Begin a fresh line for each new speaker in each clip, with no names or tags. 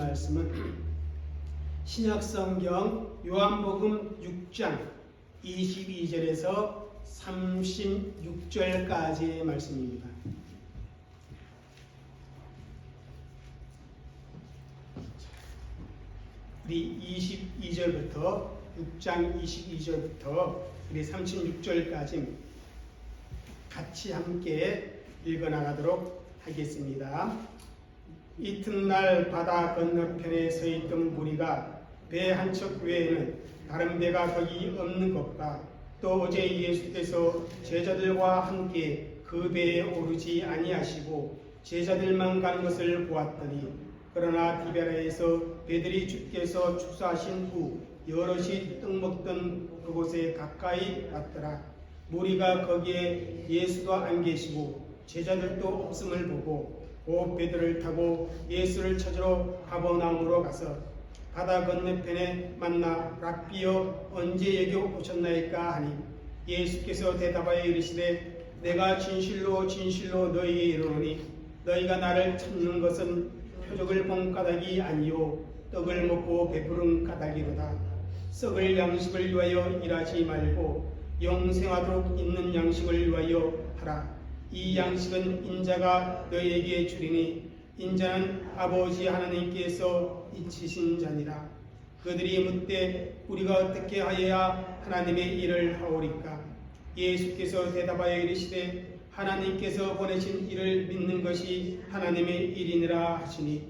말씀은 신약성경 요한복음 6장 22절에서 36절까지의 말씀입니다. 우리 22절부터 6장 22절부터 우리 36절까지 같이 함께 읽어나가도록 하겠습니다. 이튿날 바다 건너편에 서 있던 무리가 배 한 척 외에는 다른 배가 거기 없는 것과 또 어제 예수께서 제자들과 함께 그 배에 오르지 아니하시고 제자들만 가는 것을 보았더니 그러나 디베라에서 배들이 주께서 축사하신 후 여럿이 떡 먹던 그곳에 가까이 왔더라. 무리가 거기에 예수도 안 계시고 제자들도 없음을 보고 곧 배들을 타고 예수를 찾으러 가버나움으로 가서 바다 건너편에 만나 랍비여 언제 여기 오셨나이까 하니 예수께서 대답하여 이르시되 내가 진실로 진실로 너희에게 이르노니 너희가 나를 찾는 것은 표적을 본 까닭이 아니요 떡을 먹고 배부른 까닭이로다. 썩을 양식을 위하여 일하지 말고 영생하도록 있는 양식을 위하여 하라. 이 양식은 인자가 너희에게 주리니 인자는 아버지 하나님께서 잊히신 자니라. 그들이 묻되 우리가 어떻게 하여야 하나님의 일을 하오리까? 예수께서 대답하여 이르시되 하나님께서 보내신 일을 믿는 것이 하나님의 일이니라 하시니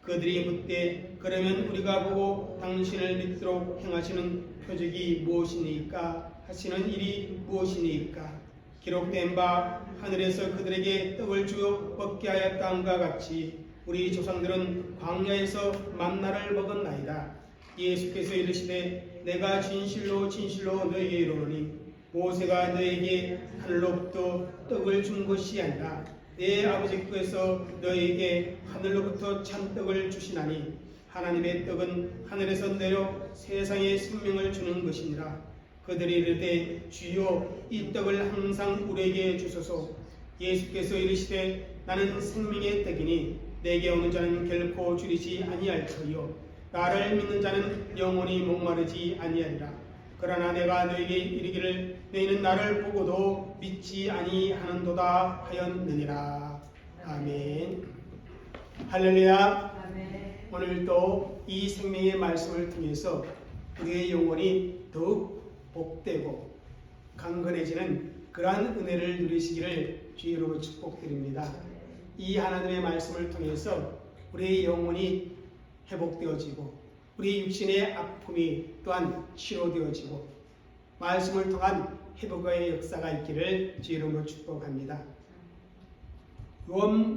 그들이 묻되 그러면 우리가 보고 당신을 믿도록 행하시는 표적이 무엇이니까? 하시는 일이 무엇이니까? 기록된 바 하늘에서 그들에게 떡을 주어 먹게 하였다함과 같이 우리 조상들은 광야에서 만나를 먹었나이다. 예수께서 이르시되 내가 진실로 진실로 너희에게 이르노니 모세가 너희에게 하늘로부터 떡을 준 것이 아니라 내 아버지께서 너희에게 하늘로부터 찬떡을 주시나니 하나님의 떡은 하늘에서 내려 세상에 생명을 주는 것이니라. 그들이 이르되 주여 이 떡을 항상 우리에게 주소서. 예수께서 이르시되 나는 생명의 떡이니 내게 오는 자는 결코 줄이지 아니할 터이요 나를 믿는 자는 영원히 목마르지 아니하리라. 그러나 내가 너에게 이르기를 너희는 나를 보고도 믿지 아니하는도다 하였느니라. 아멘. 할렐루야.
아멘.
오늘도 이 생명의 말씀을 통해서 우리의 영혼이 더욱 복되고 강건해지는 그러한 은혜를 누리시기를 주의로 축복드립니다. 이 하나님의 말씀을 통해서 우리의 영혼이 회복되어지고 우리 육신의 아픔이 또한 치료되어지고 말씀을 통한 회복의 역사가 있기를 주의로 축복합니다.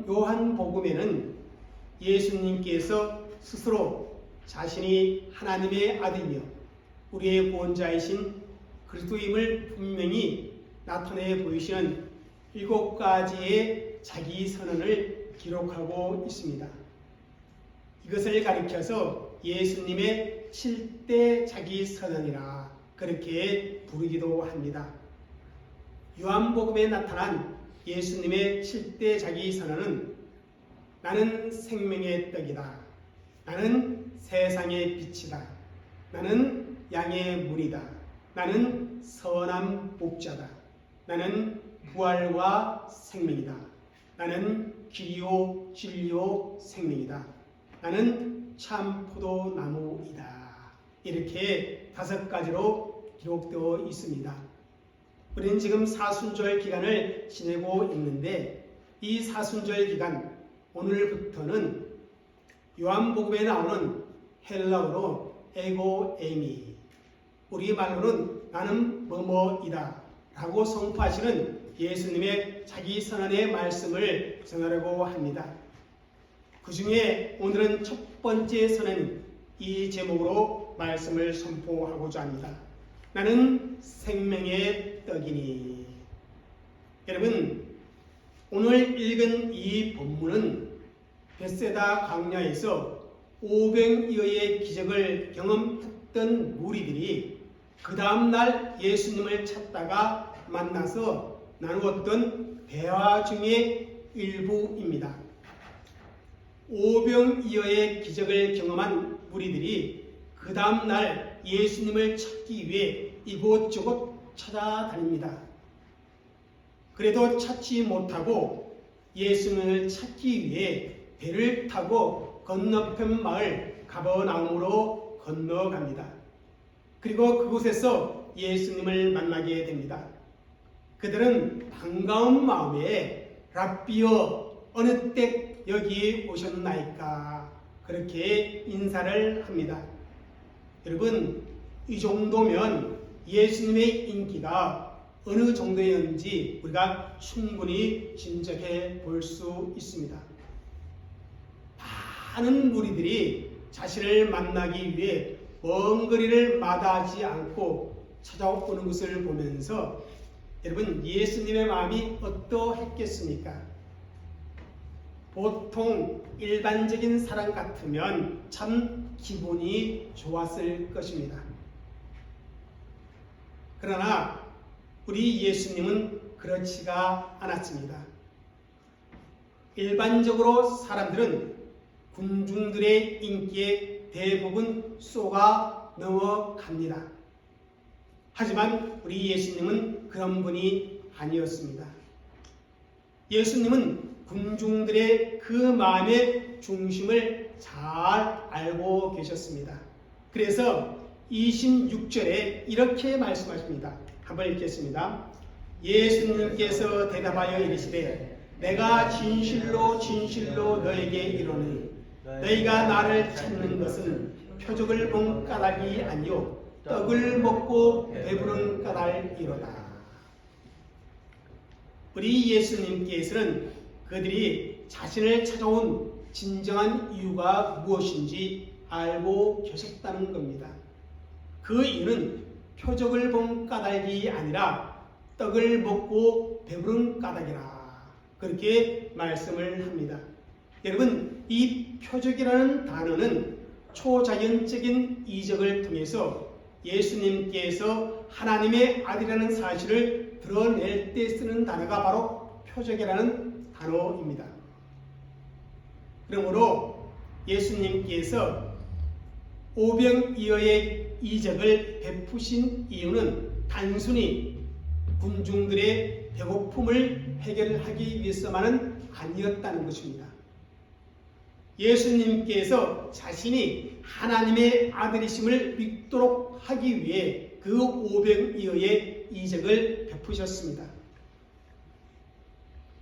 요한복음에는 예수님께서 스스로 자신이 하나님의 아들이며 우리의 구원자이신 그리스도임을 분명히 나타내 보이시는 7가지의 자기 선언을 기록하고 있습니다. 이것을 가리켜서 예수님의 7대 자기 선언이라 그렇게 부르기도 합니다. 요한복음에 나타난 예수님의 7대 자기 선언은 나는 생명의 떡이다. 나는 세상의 빛이다. 나는 양의 문이다. 나는 선한 목자다. 나는 부활과 생명이다. 나는 길이요 진리요 생명이다. 나는 참 포도나무이다. 이렇게 5가지로 기록되어 있습니다. 우리는 지금 사순절 기간을 지내고 있는데 이 사순절 기간 오늘부터는 요한복음에 나오는 헬라어로 에고 에이미 우리말로는 나는 뭐뭐이다 라고 선포하시는 예수님의 자기 선언의 말씀을 전하려고 합니다. 그 중에 오늘은 첫 번째 선언 이 제목으로 말씀을 선포하고자 합니다. 나는 생명의 떡이니. 여러분 오늘 읽은 이 본문은 벳세다 광야에서 500여의 기적을 경험했던 무리들이 그 다음날 예수님을 찾다가 만나서 나누었던 대화 중의 일부입니다. 오병이어의 기적을 경험한 무리들이 그 다음 날 예수님을 찾기 위해 이곳저곳 찾아다닙니다. 그래도 찾지 못하고 예수님을 찾기 위해 배를 타고 건너편 마을 가버나움으로 건너갑니다. 그리고 그곳에서 예수님을 만나게 됩니다. 그들은 반가운 마음에 랍비여 어느 때 여기 오셨나이까 그렇게 인사를 합니다. 여러분, 이 정도면 예수님의 인기가 어느 정도였는지 우리가 충분히 짐작해 볼 수 있습니다. 많은 무리들이 자신을 만나기 위해 먼 거리를 마다하지 않고 찾아오는 것을 보면서 여러분, 예수님의 마음이 어떠했겠습니까? 보통 일반적인 사람 같으면 참 기분이 좋았을 것입니다. 그러나 우리 예수님은 그렇지가 않았습니다. 일반적으로 사람들은 군중들의 인기에 대부분 쏘가 넘어갑니다. 하지만 우리 예수님은 그런 분이 아니었습니다. 예수님은 군중들의 그 마음의 중심을 잘 알고 계셨습니다. 그래서 26절에 이렇게 말씀하십니다. 한번 읽겠습니다. 예수님께서 대답하여 이르시되 내가 진실로 진실로 너에게 이르노니 너희가 나를 찾는 것은 표적을 본 까닭이 아니요 떡을 먹고 배부른 까닭이로다. 우리 예수님께서는 그들이 자신을 찾아온 진정한 이유가 무엇인지 알고 계셨다는 겁니다. 그 이유는 표적을 본 까닭이 아니라 떡을 먹고 배부른 까닭이라 그렇게 말씀을 합니다. 여러분, 이 표적이라는 단어는 초자연적인 이적을 통해서 예수님께서 하나님의 아들이라는 사실을 드러낼 때 쓰는 단어가 바로 표적이라는 단어입니다. 그러므로 예수님께서 오병이어의 이적을 베푸신 이유는 단순히 군중들의 배고픔을 해결하기 위해서만은 아니었다는 것입니다. 예수님께서 자신이 하나님의 아들이심을 믿도록 하기 위해 그 오병이어의 이적을 베푸셨습니다.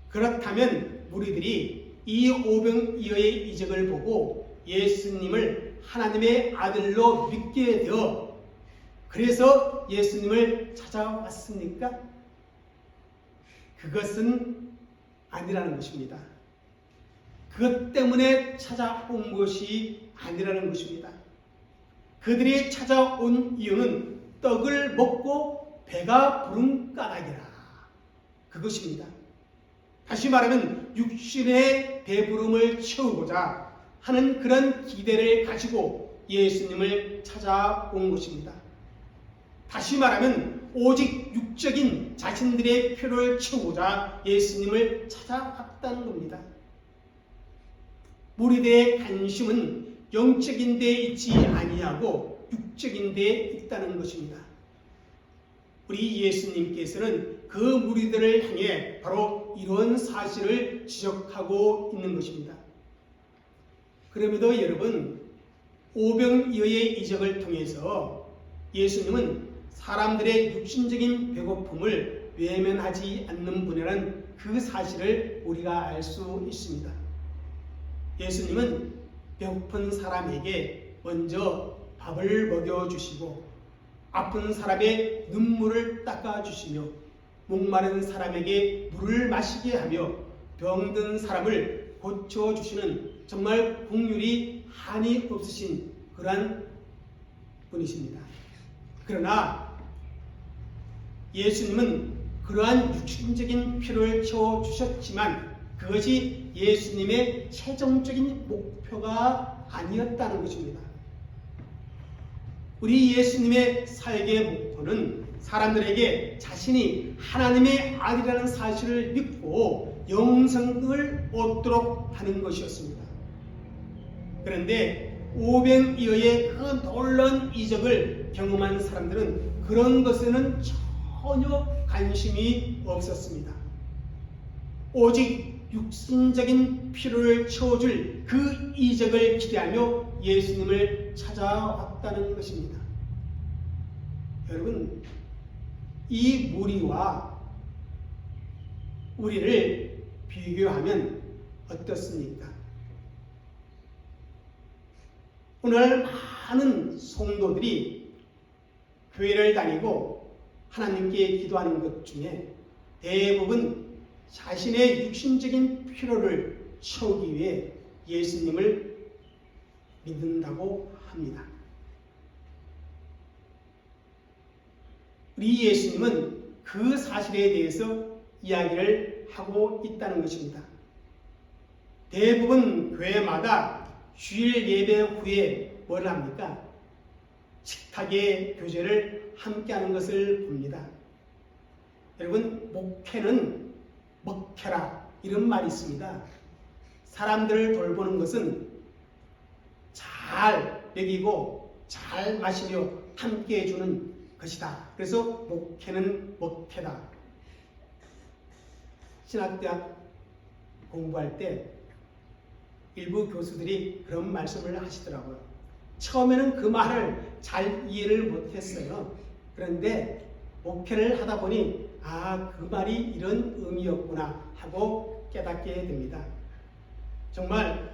그렇다면 무리들이 이 오병이어의 이적을 보고 예수님을 하나님의 아들로 믿게 되어 그래서 예수님을 찾아왔습니까? 그것은 아니라는 것입니다. 그것 때문에 찾아온 것이 아니라는 것입니다. 그들이 찾아온 이유는 떡을 먹고 배가 부른 까닭이라. 그것입니다. 다시 말하면 육신의 배부름을 채우고자 하는 그런 기대를 가지고 예수님을 찾아온 것입니다. 다시 말하면 오직 육적인 자신들의 필요를 채우고자 예수님을 찾아왔다는 겁니다. 무리들의 관심은 영적인 데 있지 아니하고 육적인 데 있다는 것입니다. 우리 예수님께서는 그 무리들을 향해 바로 이런 사실을 지적하고 있는 것입니다. 그럼에도 여러분, 오병이어의 이적을 통해서 예수님은 사람들의 육신적인 배고픔을 외면하지 않는 분이라는 그 사실을 우리가 알 수 있습니다. 예수님은 배고픈 사람에게 먼저 밥을 먹여주시고 아픈 사람의 눈물을 닦아주시며 목마른 사람에게 물을 마시게 하며 병든 사람을 고쳐주시는 정말 긍휼이 한이 없으신 그러한 분이십니다. 그러나 예수님은 그러한 육신적인 필요를 채워주셨지만 그것이 예수님의 최종적인 목표가 아니었다는 것입니다. 우리 예수님의 사역의 목표는 사람들에게 자신이 하나님의 아들이라는 사실을 믿고 영생을 얻도록 하는 것이었습니다. 그런데 500여의 그 놀라운 이적을 경험한 사람들은 그런 것에는 전혀 관심이 없었습니다. 오직 육신적인 필요를 채워줄 그 이적을 기대하며 예수님을 찾아왔다는 것입니다. 여러분, 이 무리와 우리를 비교하면 어떻습니까? 오늘 많은 성도들이 교회를 다니고 하나님께 기도하는 것 중에 대부분 자신의 육신적인 필요를 채우기 위해 예수님을 믿는다고 합니다. 우리 예수님은 그 사실에 대해서 이야기를 하고 있다는 것입니다. 대부분 교회마다 주일 예배 후에 뭘 합니까? 식탁의 교제를 함께하는 것을 봅니다. 여러분, 목회는 먹해라 이런 말이 있습니다. 사람들을 돌보는 것은 잘 먹이고 잘 마시며 함께 해주는 것이다. 그래서 목회는 먹해다. 신학대학 공부할 때 일부 교수들이 그런 말씀을 하시더라고요. 처음에는 그 말을 잘 이해를 못했어요. 그런데 목회를 하다 보니 그 말이 이런 의미였구나 하고 깨닫게 됩니다. 정말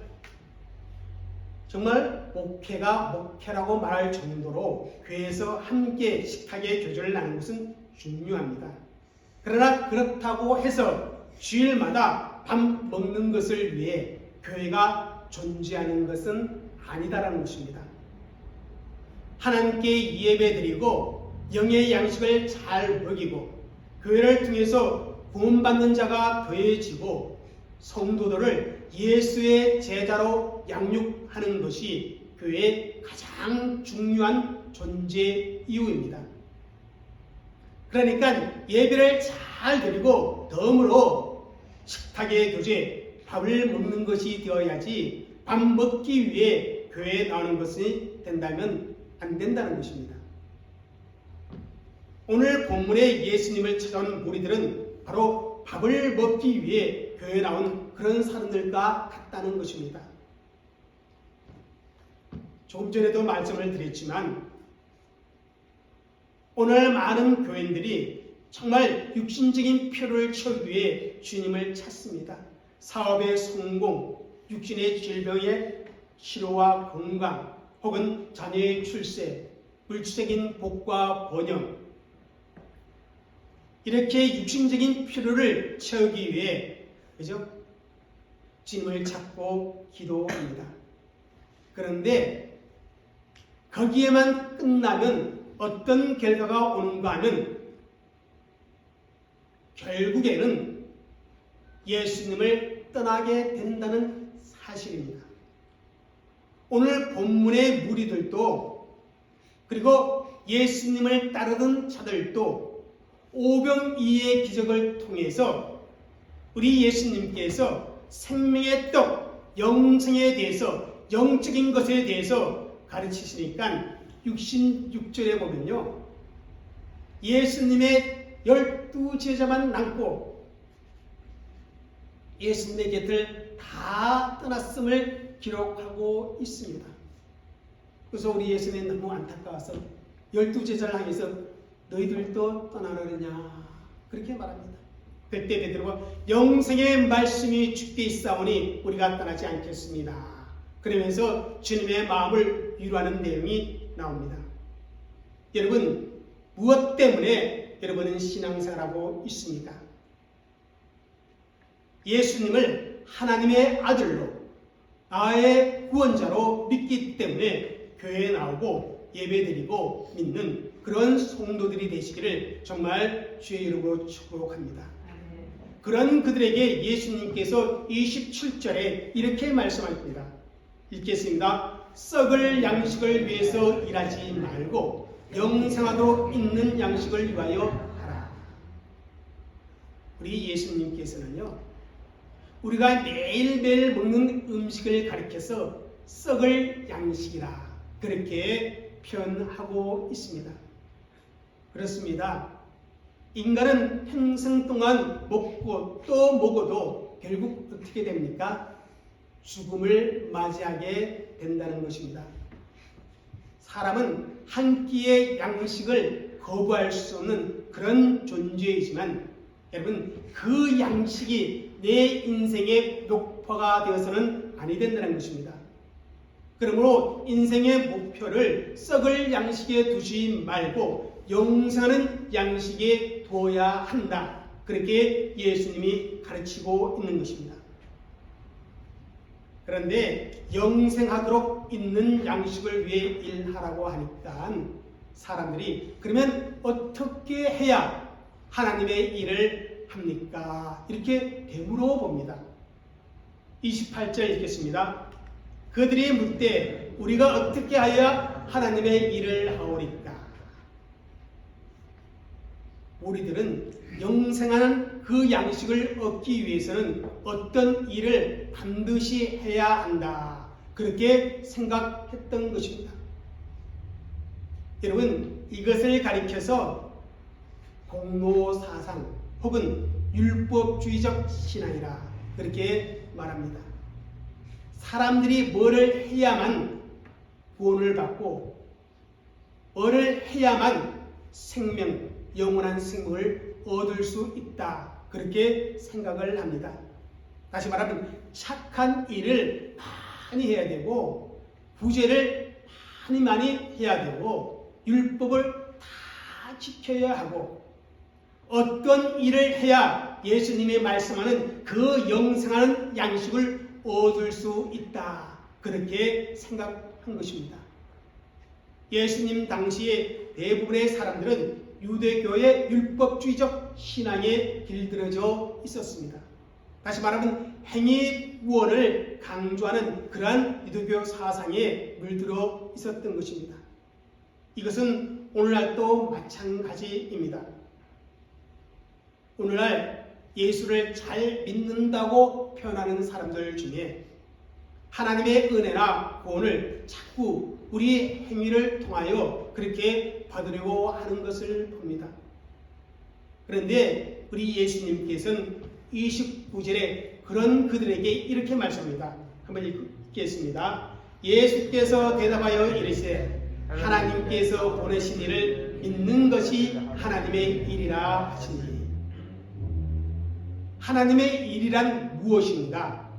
목회가 목회라고 말할 정도로 교회에서 함께 식탁의 교제를 나누는 것은 중요합니다. 그러나 그렇다고 해서 주일마다 밥 먹는 것을 위해 교회가 존재하는 것은 아니다라는 것입니다. 하나님께 예배드리고 영의 양식을 잘 먹이고 교회를 통해서 구원받는 자가 더해지고 성도들을 예수의 제자로 양육하는 것이 교회의 가장 중요한 존재 이유입니다. 그러니까 예배를 잘 드리고 덤으로 식탁의 교제, 밥을 먹는 것이 되어야지 밥 먹기 위해 교회에 나오는 것이 된다면 안 된다는 것입니다. 오늘 본문에 예수님을 찾아온 무리들은 바로 밥을 먹기 위해 교회에 나온 그런 사람들과 같다는 것입니다. 조금 전에도 말씀을 드렸지만 오늘 많은 교인들이 정말 육신적인 필요를 채우기 위해 주님을 찾습니다. 사업의 성공, 육신의 질병의 치료와 건강, 혹은 자녀의 출세, 물질적인 복과 번영, 이렇게 육신적인 필요를 채우기 위해 주님을 찾고 기도합니다. 그런데 거기에만 끝나면 어떤 결과가 오는가 하면 결국에는 예수님을 떠나게 된다는 사실입니다. 오늘 본문의 무리들도 그리고 예수님을 따르던 자들도 오병이의 기적을 통해서 우리 예수님께서 생명의 떡, 영생에 대해서 영적인 것에 대해서 가르치시니까 66절에 보면요, 예수님의 12제자만 남고 예수님의 곁을 다 떠났음을 기록하고 있습니다. 그래서 우리 예수님은 너무 안타까워서 12제자를 향해서 너희들도 떠나려느냐 그렇게 말합니다. 그때 베드로가 영생의 말씀이 주께 있사오니 우리가 떠나지 않겠습니다. 그러면서 주님의 마음을 위로하는 내용이 나옵니다. 여러분, 무엇 때문에 여러분은 신앙생활하고 있습니까? 예수님을 하나님의 아들로, 나의 구원자로 믿기 때문에 교회에 나오고 예배드리고 믿는 그런 성도들이 되시기를 정말 주의 이름으로 축복합니다. 그런 그들에게 예수님께서 27절에 이렇게 말씀하십니다. 읽겠습니다. 썩을 양식을 위해서 일하지 말고 영생하도록 있는 양식을 위하여 하라. 우리 예수님께서는요, 우리가 매일매일 먹는 음식을 가리켜서 썩을 양식이라 그렇게 표현하고 있습니다. 그렇습니다. 인간은 평생 동안 먹고 또 먹어도 결국 어떻게 됩니까? 죽음을 맞이하게 된다는 것입니다. 사람은 한 끼의 양식을 거부할 수 없는 그런 존재이지만 여러분, 그 양식이 내 인생의 목표가 되어서는 아니 된다는 것입니다. 그러므로 인생의 목표를 썩을 양식에 두지 말고 영생하는 양식에 둬야 한다. 그렇게 예수님이 가르치고 있는 것입니다. 그런데 영생하도록 있는 양식을 위해 일하라고 하니까 사람들이 그러면 어떻게 해야 하나님의 일을 합니까? 이렇게 되물어 봅니다. 28절 읽겠습니다. 그들이 묻되 우리가 어떻게 하여야 하나님의 일을 하오리까? 우리들은 영생하는 그 양식을 얻기 위해서는 어떤 일을 반드시 해야 한다. 그렇게 생각했던 것입니다. 여러분, 이것을 가리켜서 공로사상 혹은 율법주의적 신앙이라 그렇게 말합니다. 사람들이 뭐를 해야만 구원을 받고 뭐를 해야만 생명, 영원한 생명을 얻을 수 있다. 그렇게 생각을 합니다. 다시 말하면 착한 일을 많이 해야 되고 구제를 많이 해야 되고 율법을 다 지켜야 하고 어떤 일을 해야 예수님이 말씀하는 그 영생하는 양식을 얻을 수 있다. 그렇게 생각한 것입니다. 예수님 당시에 대부분의 사람들은 유대교의 율법주의적 신앙에 길들여져 있었습니다. 다시 말하면 행위 구원을 강조하는 그러한 유대교 사상에 물들어 있었던 것입니다. 이것은 오늘날도 마찬가지입니다. 오늘날 예수를 잘 믿는다고 표현하는 사람들 중에 하나님의 은혜나 구원을 자꾸 우리 행위를 통하여 그렇게 받으려고 하는 것을 봅니다. 그런데 우리 예수님께서는 29절에 그런 그들에게 이렇게 말씀합니다. 한번 읽겠습니다. 예수께서 대답하여 이르시되 하나님께서 보내신 이를 믿는 것이 하나님의 일이라 하시니. 하나님의 일이란 무엇인가?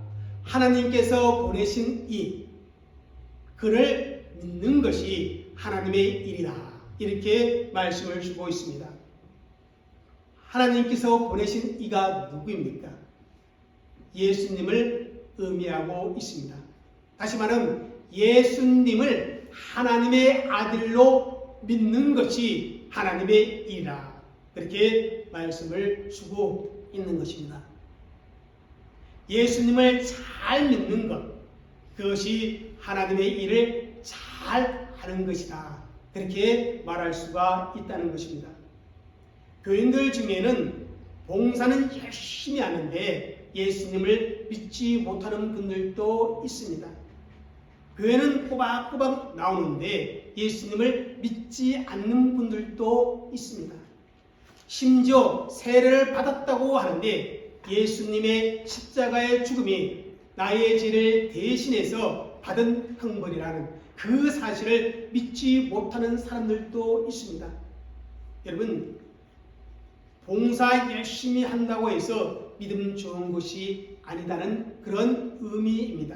하나님께서 보내신 이 그를 믿는 것이 하나님의 일이다. 이렇게 말씀을 주고 있습니다. 하나님께서 보내신 이가 누구입니까? 예수님을 의미하고 있습니다. 다시 말하면 예수님을 하나님의 아들로 믿는 것이 하나님의 일이라. 그렇게 말씀을 주고 있는 것입니다. 예수님을 잘 믿는 것, 그것이 하나님의 일을 잘 하는 것이다. 그렇게 말할 수가 있다는 것입니다. 교인들 중에는 봉사는 열심히 하는데 예수님을 믿지 못하는 분들도 있습니다. 교회는 꼬박꼬박 나오는데 예수님을 믿지 않는 분들도 있습니다. 심지어 세례를 받았다고 하는데 예수님의 십자가의 죽음이 나의 죄를 대신해서 받은 형벌이라는 그 사실을 믿지 못하는 사람들도 있습니다. 여러분, 봉사 열심히 한다고 해서 믿음 좋은 것이 아니다는 그런 의미입니다.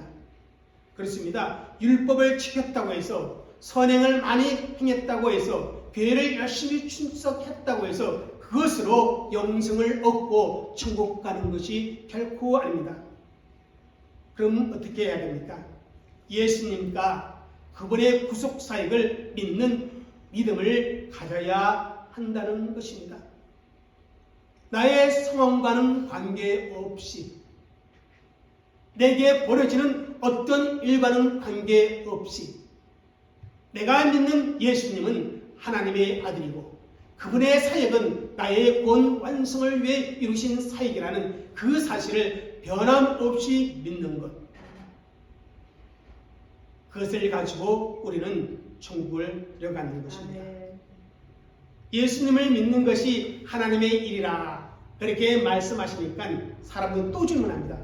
그렇습니다. 율법을 지켰다고 해서 선행을 많이 행했다고 해서 교회를 열심히 출석했다고 해서 그것으로 영생을 얻고 천국 가는 것이 결코 아닙니다. 그럼 어떻게 해야 됩니까? 예수님과 그분의 구속사역을 믿는 믿음을 가져야 한다는 것입니다. 나의 상황과는 관계없이 내게 벌어지는 어떤 일과는 관계없이 내가 믿는 예수님은 하나님의 아들이고 그분의 사역은 나의 구원 완성을 위해 이루신 사역이라는 그 사실을 변함없이 믿는 것. 그것을 가지고 우리는 천국을 들어가는 것입니다.
아멘.
예수님을 믿는 것이 하나님의 일이라 그렇게 말씀하시니까 사람은 또 질문합니다.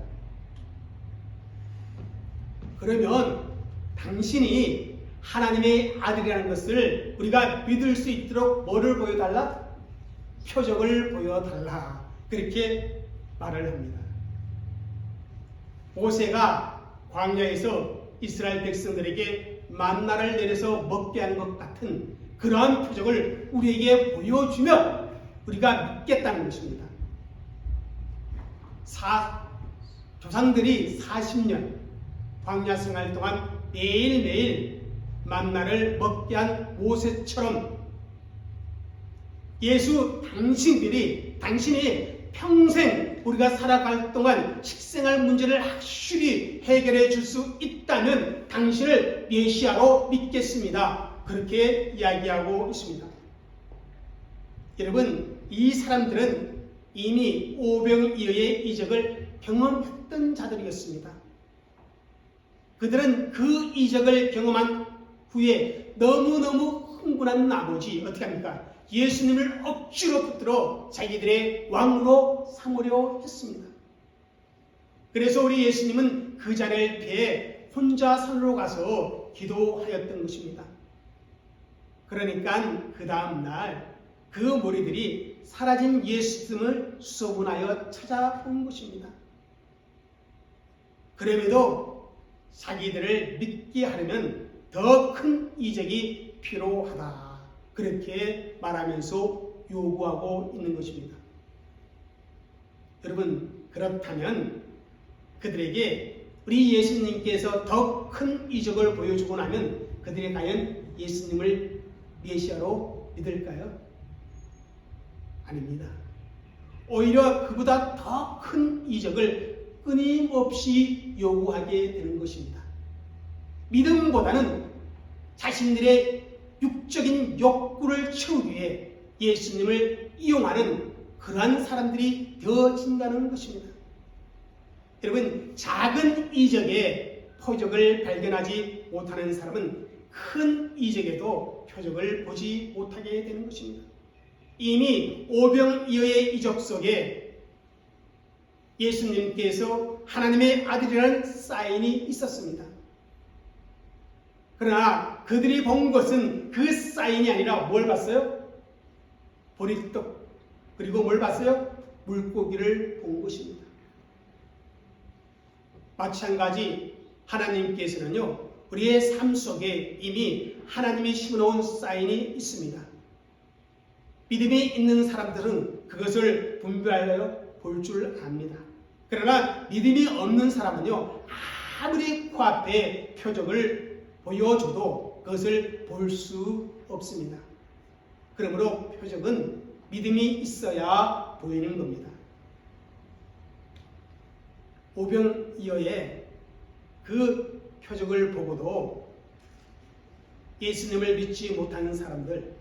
그러면 당신이 하나님의 아들이라는 것을 우리가 믿을 수 있도록 뭐를 보여달라? 표적을 보여달라. 그렇게 말을 합니다. 모세가 광야에서 이스라엘 백성들에게 만나를 내려서 먹게 하는 것 같은 그러한 표적을 우리에게 보여주면 우리가 믿겠다는 것입니다. 조상들이 40년 광야 생활 동안 매일매일 만나를 먹게 한 모세처럼 당신이 평생 우리가 살아갈 동안 식생활 문제를 확실히 해결해 줄 수 있다면 당신을 메시아로 믿겠습니다. 그렇게 이야기하고 있습니다. 여러분, 이 사람들은 이미 오병이어의 이적을 경험했던 자들이었습니다. 그들은 그 이적을 경험한 후에 너무너무 흥분한 나머지 어떻게 합니까? 예수님을 억지로 붙들어 자기들의 왕으로 삼으려 했습니다. 그래서 우리 예수님은 그 자리를 피해 혼자 산으로 가서 기도하였던 것입니다. 그러니까 그 다음날 그 무리들이 사라진 예수님을 수소문하여 찾아온 것입니다. 그럼에도 자기들을 믿게 하려면 더 큰 이적이 필요하다. 그렇게 말하면서 요구하고 있는 것입니다. 여러분, 그렇다면 그들에게 우리 예수님께서 더 큰 이적을 보여주고 나면 그들이 과연 예수님을 메시아로 믿을까요? 아닙니다. 오히려 그보다 더 큰 이적을 끊임없이 요구하게 되는 것입니다. 믿음보다는 자신들의 육적인 욕구를 채우기 위해 예수님을 이용하는 그러한 사람들이 되어진다는 것입니다. 여러분, 작은 이적에 표적을 발견하지 못하는 사람은 큰 이적에도 표적을 보지 못하게 되는 것입니다. 이미 오병이어의 이적 속에 예수님께서 하나님의 아들이라는 사인이 있었습니다. 그러나 그들이 본 것은 그 사인이 아니라 뭘 봤어요? 보리떡, 그리고 뭘 봤어요? 물고기를 본 것입니다. 마찬가지 하나님께서는요, 우리의 삶 속에 이미 하나님이 심어놓은 사인이 있습니다. 믿음이 있는 사람들은 그것을 분별하여 볼 줄 압니다. 그러나 믿음이 없는 사람은요, 아무리 코앞에 표적을 보여줘도 그것을 볼 수 없습니다. 그러므로 표적은 믿음이 있어야 보이는 겁니다. 오병이어의 그 표적을 보고도 예수님을 믿지 못하는 사람들,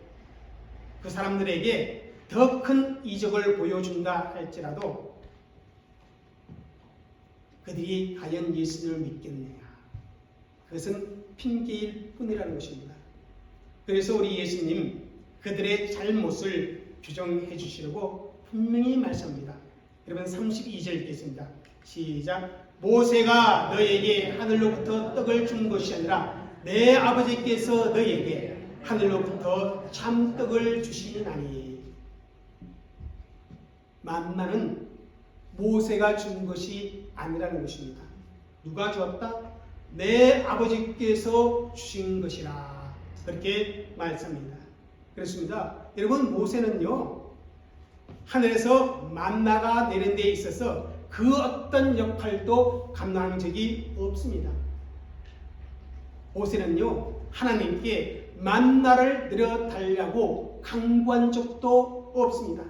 그 사람들에게 더 큰 이적을 보여준다 할지라도 그들이 과연 예수님을 믿겠느냐? 그것은 핑계일 뿐이라는 것입니다. 그래서 우리 예수님 그들의 잘못을 규정해 주시려고 분명히 말씀합니다. 여러분 32절 읽겠습니다. 시작. 모세가 너에게 하늘로부터 떡을 준 것이 아니라 내 아버지께서 너에게 하늘로부터 참떡을 주시나니. 만나는 모세가 준 것이 아니라는 것입니다. 누가 주었다? 내 아버지께서 주신 것이라. 그렇게 말씀합니다. 그렇습니다. 여러분, 모세는요, 하늘에서 만나가 내린 데 있어서 그 어떤 역할도 감당한 적이 없습니다. 모세는요, 하나님께 만나를 내려달라고 강구한 적도 없습니다.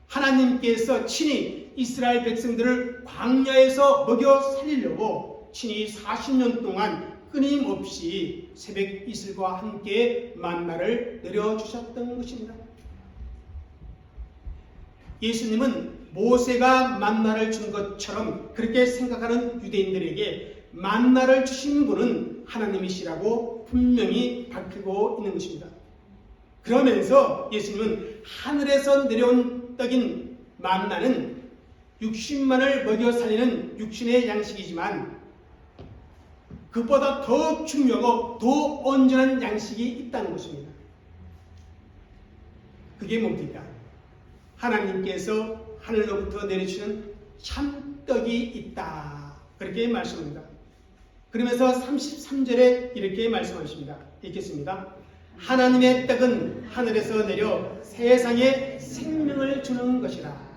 하나님께서 친히 이스라엘 백성들을 광야에서 먹여 살리려고 친히 40년 동안 끊임없이 새벽 이슬과 함께 만나를 내려주셨던 것입니다. 예수님은 모세가 만나를 준 것처럼 그렇게 생각하는 유대인들에게 만나를 주신 분은 하나님이시라고 분명히 밝히고 있는 것입니다. 그러면서 예수님은 하늘에서 내려온 떡인 만나는 60만을 먹여 살리는 육신의 양식이지만 그보다 더 중요하고 더 온전한 양식이 있다는 것입니다. 그게 뭡니까? 하나님께서 하늘로부터 내려주시는 참떡이 있다. 그렇게 말씀합니다. 그러면서 33절에 이렇게 말씀하십니다. 읽겠습니다. 하나님의 떡은 하늘에서 내려 세상에 생명을 주는 것이라.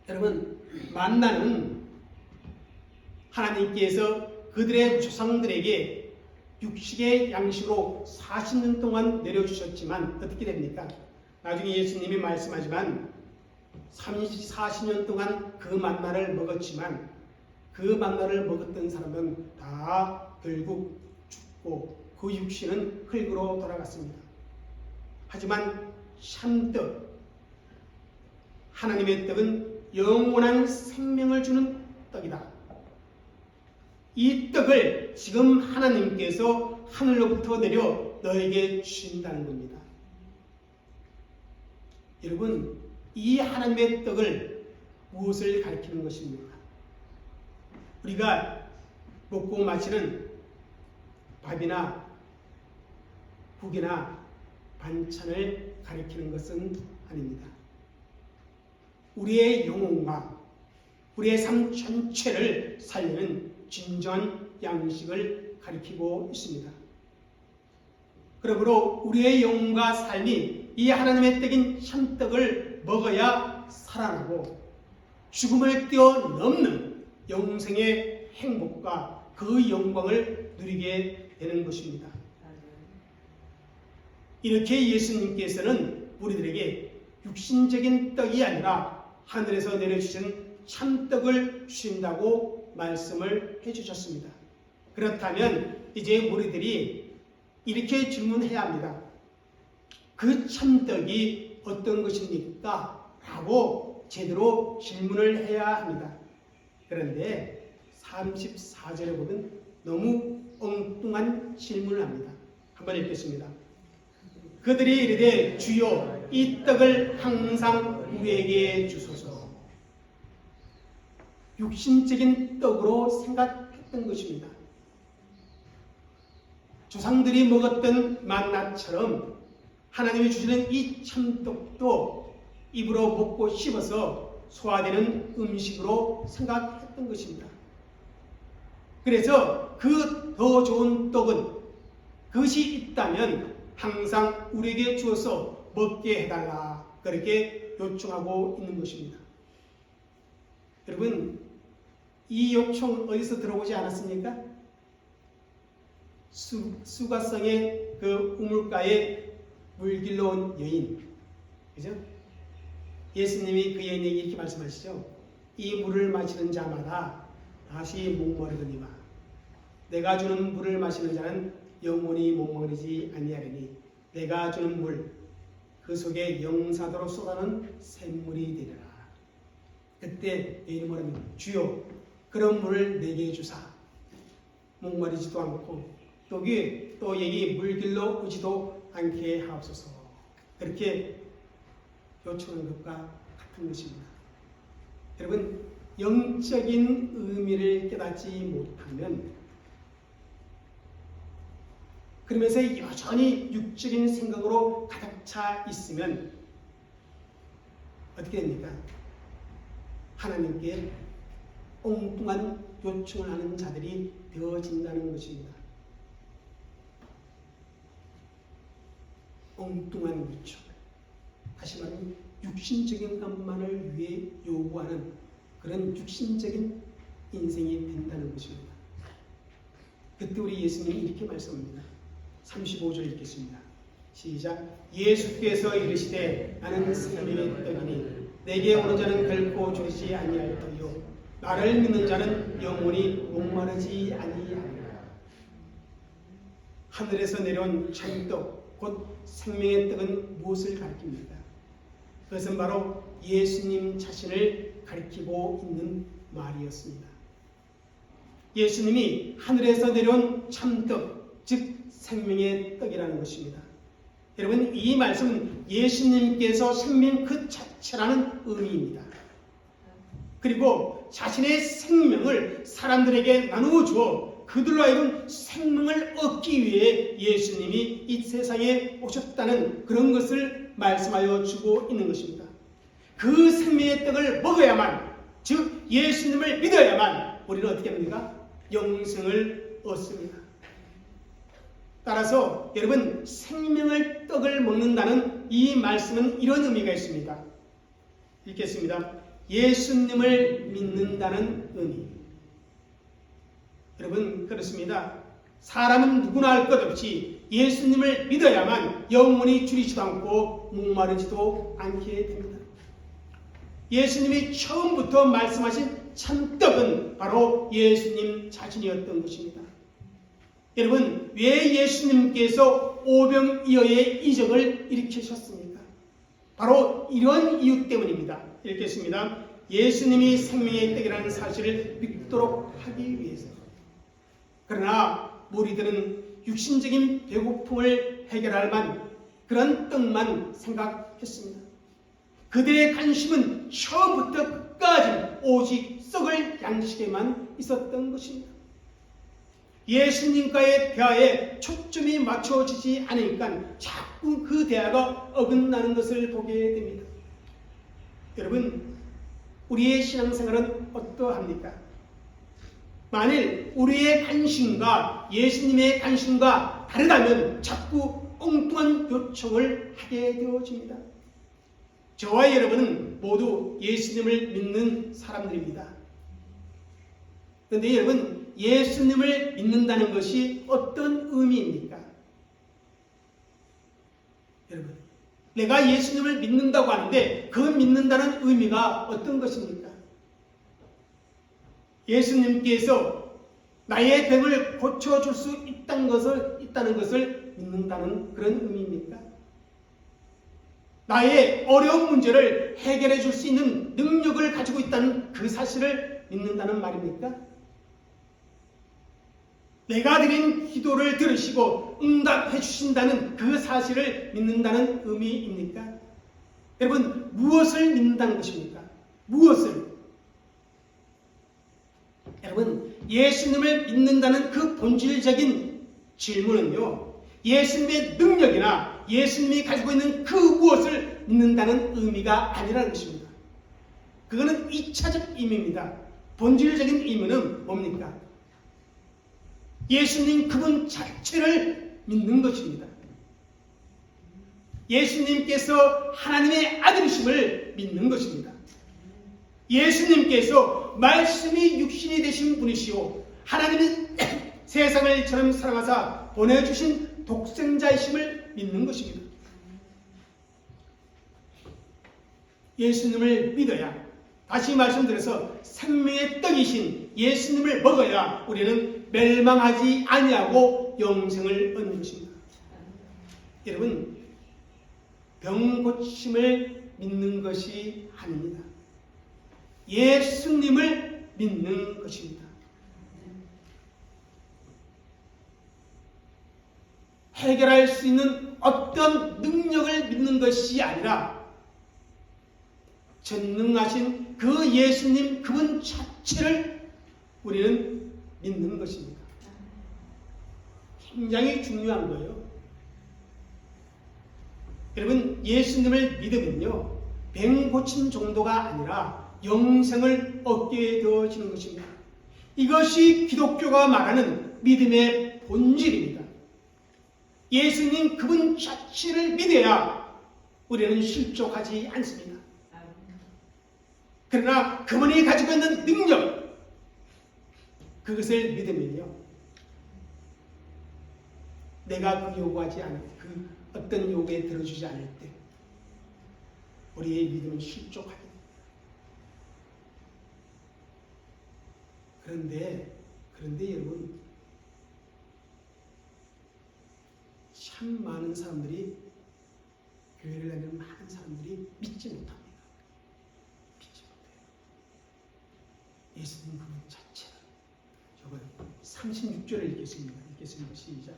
여러분, 만나는 하나님께서 그들의 조상들에게 육식의 양식으로 40년 동안 내려주셨지만 어떻게 됩니까? 나중에 예수님이 말씀하지만 40년 동안 그 만나를 먹었지만 그 만나를 먹었던 사람은 다 결국 죽고 그 육신은 흙으로 돌아갔습니다. 하지만 참떡, 하나님의 떡은 영원한 생명을 주는 떡이다. 이 떡을 지금 하나님께서 하늘로부터 내려 너에게 주신다는 겁니다. 여러분, 이 하나님의 떡을 무엇을 가리키는 것입니까? 우리가 먹고 마시는 밥이나 국이나 반찬을 가리키는 것은 아닙니다. 우리의 영혼과 우리의 삶 전체를 살리는 진정한 양식을 가리키고 있습니다. 그러므로 우리의 영혼과 삶이 이 하나님의 떡인 참떡을 먹어야 살아나고 죽음을 뛰어넘는 영생의 행복과 그 영광을 누리게 되는 것입니다. 이렇게 예수님께서는 우리들에게 육신적인 떡이 아니라 하늘에서 내려주신 참떡을 주신다고 말씀을 해주셨습니다. 그렇다면 이제 우리들이 이렇게 질문해야 합니다. 그 참떡이 어떤 것입니까? 라고 제대로 질문을 해야 합니다. 그런데 34절에 보면 너무 엉뚱한 질문을 합니다. 한번 읽겠습니다. 그들이 이르되 주여 이 떡을 항상 우리에게 주소서. 육신적인 떡으로 생각했던 것입니다. 조상들이 먹었던 만나처럼 하나님이 주시는 이 참떡도 입으로 먹고 씹어서 소화되는 음식으로 생각했던 것입니다. 그래서 그 더 좋은 떡은 그것이 있다면 항상 우리에게 주어서 먹게 해달라, 그렇게 요청하고 있는 것입니다. 여러분, 이 요청 어디서 들어오지 않았습니까? 수가성의 그 우물가에 물 길러 온 여인, 그죠? 예수님이 그 여인에게 이렇게 말씀하시죠. 이 물을 마시는 자마다 다시 목마르거니와 내가 주는 물을 마시는 자는 영원히 목마르지 아니하리니 내가 주는 물 그 속에 영사도로 쏟아는 샘물이 되리라. 그때 여인이 뭐랍니까? 주여 그런 물을 내게 주사 목마르지도 않고 또 여기 물 길러 오지도 않게 하옵소서. 그렇게 요청하는 것과 같은 것입니다. 여러분, 영적인 의미를 깨닫지 못하면 그러면서 여전히 육적인 생각으로 가득 차 있으면 어떻게 됩니까? 하나님께 엉뚱한 요청을 하는 자들이 되어진다는 것입니다. 엉뚱한 요청. 다시 말하면 육신적인 것만을 위해 요구하는 그런 육신적인 인생이 된다는 것입니다. 그때 우리 예수님이 이렇게 말씀합니다. 35절 읽겠습니다. 시작. 예수께서 이르시되 나는 생명의 떡이니 내게 오는 자는 결코 줄이지 아니할 터이요 나를 믿는 자는 영원히 목마르지 아니하리라. 하늘에서 내려온 참떡 곧 생명의 떡은 무엇을 가리킵니까? 그것은 바로 예수님 자신을 가리키고 있는 말이었습니다. 예수님이 하늘에서 내려온 참떡, 즉 생명의 떡이라는 것입니다. 여러분, 이 말씀은 예수님께서 생명 그 자체라는 의미입니다. 그리고 자신의 생명을 사람들에게 나누어 주어 그들로 하여금 생명을 얻기 위해 예수님이 이 세상에 오셨다는 그런 것을 말씀하여 주고 있는 것입니다. 그 생명의 떡을 먹어야만, 즉 예수님을 믿어야만 우리는 어떻게 합니까? 영생을 얻습니다. 따라서 여러분, 생명의 떡을 먹는다는 이 말씀은 이런 의미가 있습니다. 읽겠습니다. 예수님을 믿는다는 의미. 여러분, 그렇습니다. 사람은 누구나 할 것 없이 예수님을 믿어야만 영원히 줄이지도 않고 목마르지도 않게 됩니다. 예수님이 처음부터 말씀하신 참떡은 바로 예수님 자신이었던 것입니다. 여러분, 왜 예수님께서 오병이어의 이적을 일으키셨습니까? 바로 이런 이유 때문입니다. 읽겠습니다. 예수님이 생명의 떡이라는 사실을 믿도록 하기 위해서. 그러나 무리들은 육신적인 배고픔을 해결할 만 그런 떡만 생각했습니다. 그들의 관심은 처음부터 끝까지 오직 썩을 양식에만 있었던 것입니다. 예수님과의 대화에 초점이 맞춰지지 않으니까 자꾸 그 대화가 어긋나는 것을 보게 됩니다. 여러분, 우리의 신앙생활은 어떠합니까? 만일 우리의 관심과 예수님의 관심과 다르다면 자꾸 엉뚱한 요청을 하게 되어집니다. 저와 여러분은 모두 예수님을 믿는 사람들입니다. 그런데 여러분, 예수님을 믿는다는 것이 어떤 의미입니까? 여러분, 내가 예수님을 믿는다고 하는데 그 믿는다는 의미가 어떤 것입니까? 예수님께서 나의 병을 고쳐줄 수 있다는 것을 믿는다는 그런 의미입니까? 나의 어려운 문제를 해결해 줄 수 있는 능력을 가지고 있다는 그 사실을 믿는다는 말입니까? 내가 드린 기도를 들으시고 응답해 주신다는 그 사실을 믿는다는 의미입니까? 여러분, 무엇을 믿는다는 것입니까? 무엇을? 여러분, 예수님을 믿는다는 그 본질적인 질문은요, 예수님의 능력이나 예수님이 가지고 있는 그 무엇을 믿는다는 의미가 아니라는 것입니다. 그거는 2차적 의미입니다. 본질적인 의미는 뭡니까? 예수님 그분 자체를 믿는 것입니다. 예수님께서 하나님의 아들이심을 믿는 것입니다. 예수님께서 말씀이 육신이 되신 분이시오, 하나님은 세상을 이처럼 사랑하사 보내주신 독생자이심을 믿는 것입니다. 예수님을 믿어야, 다시 말씀드려서 생명의 떡이신 예수님을 먹어야 우리는 멸망하지 아니하고 영생을 얻는 것입니다. 여러분, 병 고침을 믿는 것이 아닙니다. 예수님을 믿는 것입니다. 해결할 수 있는 어떤 능력을 믿는 것이 아니라 전능하신 그 예수님 그분 자체를 우리는 믿는 것입니다. 굉장히 중요한 거예요. 여러분, 예수님을 믿으면요, 병 고침 정도가 아니라 영생을 얻게 되어지는 것입니다. 이것이 기독교가 말하는 믿음의 본질입니다. 예수님 그분 자체를 믿어야 우리는 실족하지 않습니다. 그러나 그분이 가지고 있는 능력, 그것을 믿으면요, 내가 그 요구하지 않을 때, 그 어떤 요구에 들어주지 않을 때 우리의 믿음은 실족하게 됩니다. 그런데 여러분, 참 많은 사람들이, 교회를 다니는 많은 사람들이 믿지 못합니다. 믿지 못해요. 예수님 그분 자체를. 저걸 36절을 읽겠습니다. 시작.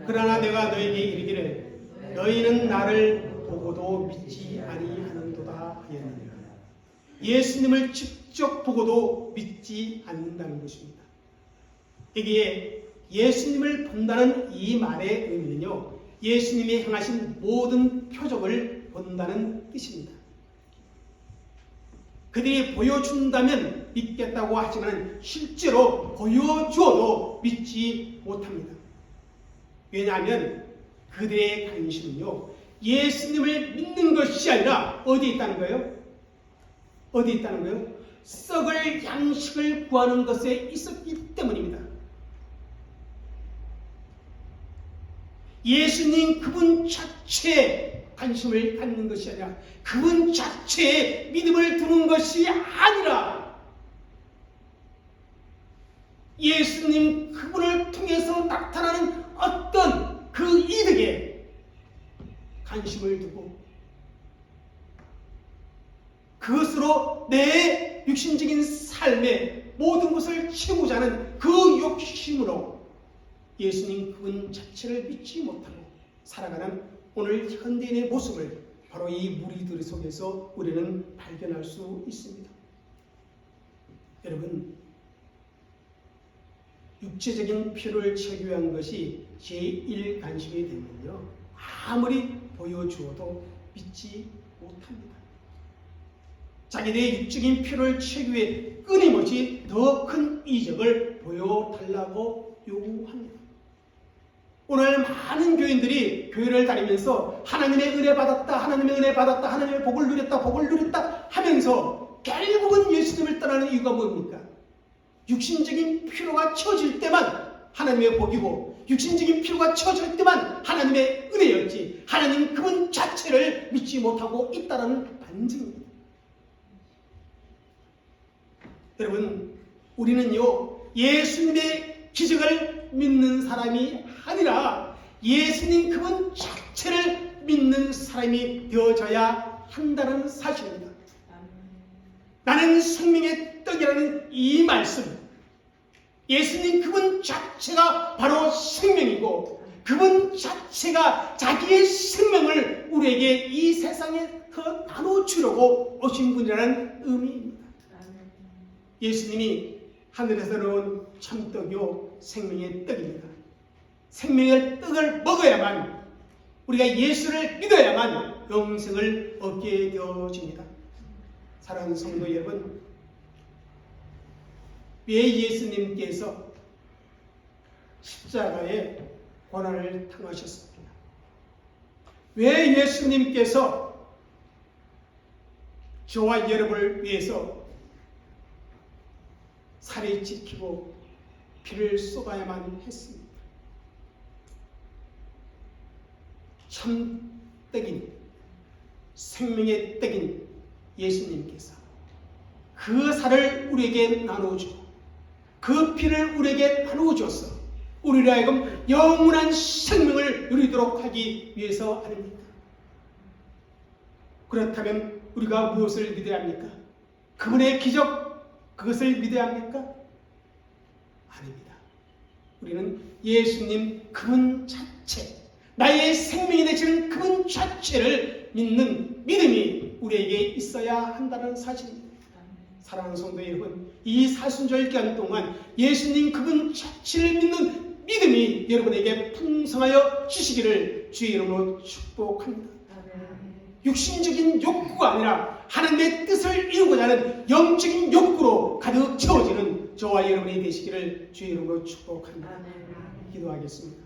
그러나 내가 너에게 이르기를 너희는 나를 보고도 믿지 아니하는도다 하였느니라. 예수님을 직접 보고도 믿지 않는다는 것입니다. 여기에 예수님을 본다는 이 말의 의미는요, 예수님이 행하신 모든 표적을 본다는 뜻입니다. 그들이 보여준다면 믿겠다고 하지만 실제로 보여주어도 믿지 못합니다. 왜냐하면 그들의 관심은요, 예수님을 믿는 것이 아니라 어디에 있다는 거예요? 어디에 있다는 거예요? 썩을 양식을 구하는 것에 있었기 때문입니다. 예수님 그분 자체에 관심을 갖는 것이 아니라 그분 자체에 믿음을 두는 것이 아니라 예수님 그분을 통해서 나타나는 어떤 그 이득에 관심을 두고 그것으로 내 육신적인 삶의 모든 것을 채우자 하는 그 욕심으로 예수님 그분 자체를 믿지 못하고 살아가는 오늘 현대인의 모습을 바로 이 무리들 속에서 우리는 발견할 수 있습니다. 여러분, 육체적인 필요를 채우기 위한 것이 제1 관심이 되면요, 아무리 보여주어도 믿지 못합니다. 자기들의 육적인 필요를 채우기 위해 끊임없이 더 큰 이적을 보여달라고 요구합니다. 오늘 많은 교인들이 교회를 다니면서 하나님의 은혜 받았다, 하나님의 은혜 받았다, 하나님의 복을 누렸다 하면서 결국은 예수님을 떠나는 이유가 뭡니까? 육신적인 필요가 채워질 때만 하나님의 복이고 육신적인 필요가 채워질 때만 하나님의 은혜였지 하나님 그분 자체를 믿지 못하고 있다는 반증입니다. 여러분, 우리는요, 예수님의 기적을 믿는 사람이 아니라 예수님 그분 자체를 믿는 사람이 되어져야 한다는 사실입니다. 나는 생명의 떡이라는 이 말씀, 예수님 그분 자체가 바로 생명이고 그분 자체가 자기의 생명을 우리에게 이 세상에 더 나눠주려고 오신 분이라는 의미입니다. 예수님이 하늘에서 나온 참떡이요 생명의 떡입니다. 생명의 떡을 먹어야만, 우리가 예수를 믿어야만 영생을 얻게 되어집니다. 사랑하는 성도 여러분, 왜 예수님께서 십자가의 고난을 당하셨습니까? 왜 예수님께서 저와 여러분을 위해서 살이 찢기고 피를 쏟아야만 했습니다? 참 떡인, 생명의 떡인 예수님께서 그 살을 우리에게 나누어주고 그 피를 우리에게 나누어줘서 우리로 하여금 영원한 생명을 누리도록 하기 위해서 아닙니까? 그렇다면 우리가 무엇을 믿어야 합니까? 그분의 기적, 그것을 믿어야 합니까? 아닙니다. 우리는 예수님 그분 자체, 나의 생명이 되시는 그분 자체를 믿는 믿음이 우리에게 있어야 한다는 사실입니다. 사랑하는 성도 여러분, 이 사순절 기간 동안 예수님 그분 자체를 믿는 믿음이 여러분에게 풍성하여 주시기를 주의 이름으로 축복합니다. 육신적인 욕구가 아니라 하나님의 뜻을 이루고자 하는 영적인 욕구로 가득 채워지는 저와 여러분이 되시기를 주의 이름으로 축복합니다. 기도하겠습니다.